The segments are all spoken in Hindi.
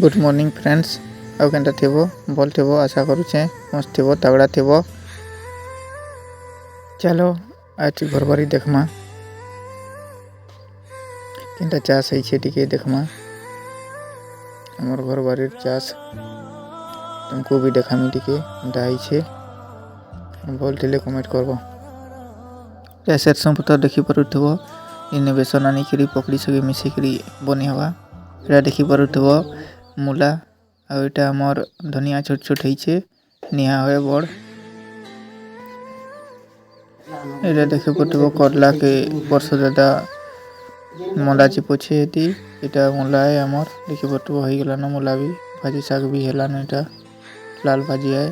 Good morning friends. आउ केनता थिबो भल थिबो आशा करूचे मस्त थिबो तगड़ा थिबो। चलो आज घर बारी देखमा केनता चाष है टिके देखमा हमर घर बारी चाष तुमको भी देखामी टिके केनता है भल थिले कमेंट करबो। ऐसे संपत देखि परुथबो इने बेसन आनी करी पकड़ी सके मिसी करी बनी हवा एटा देखि परुथबो मूला आ एटा हमर धनिया छोट छोट है निहा होए बड़ एटा देखि परुथबो करला के वर्ष दादा मुला चिपोछे एटी एटा मुला है हमर देखि परुथबो होई गेला न मुला भी भाजी साग भी हेला न एटा लाल भाजी है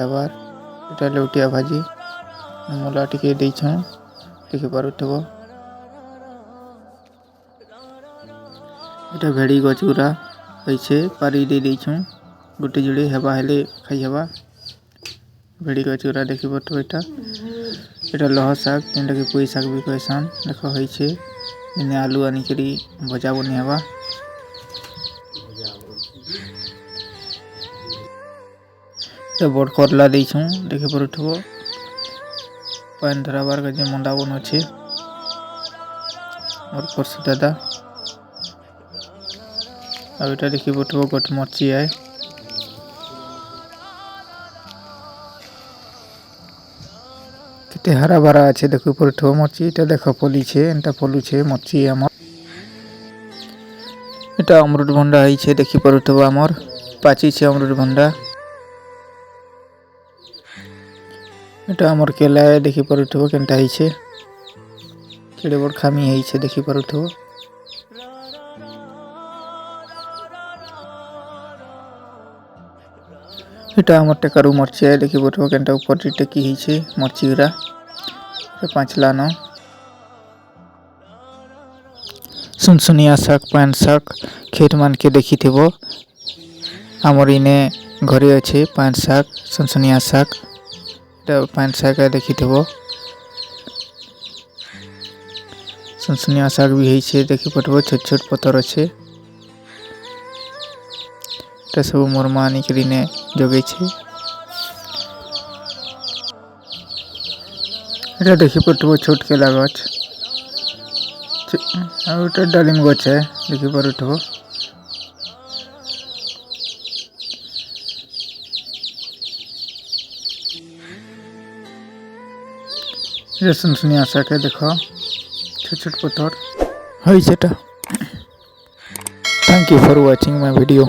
एबार एटा लौटिया भाजी मुला टिके देइछौ देखि परुथबो एटा भेड़ी गचुरा होइछे पारी दे देइछौ गुटे जुड़े हेबा हेले खाइ हेबा भेड़ी गचुरा देखि परुथबो एटा लह साग जेनटा कि पुई साग भी कहसान देख होइछे इने आलू आनी करी भजा बनी हेबा एटा बड़ करला देइछौ देखि परुथबो पान धराबार के जे मंडा बन अछि और परस दादा अब एटा देखि परुथबो गोट मरची है केते हरा भरा আছে देखि परुथबो मरची एटा देख फली छे एटा फलू छे मरची हमर एटा अमृत भंडा है छे देखि परुथबो हमर पाची छे अमृत भंडा एटा हमर केला है देखि परुथबो केनटा है छे केडे बड़ खामी है छे देखि परुथबो एटा हमर टेकारू मरची है देखि परुथबो केनटा ऊपर टेकी है छे मरची गुरा पाँचला न सुनसुनिया शाक पान शाक खेत मान के देखी थेबो हमर इने घरे अच्छे पान शाक सुनसुनिया शाक पान शाक देखी थेबो सुनसुनिया शाक भी है छे देखी परुथबो छोट छोट पत्थर अच्छे एटा सब मोर मां आनी करी ने जोगे छे एटा देखि परुथबो छोट केला गछ और एटा डालिम गछ है देखि परुथबो एटा सुनसुनिया शाक है देखो छोट छोट पत्थर है छेटा। Thank you for watching my video.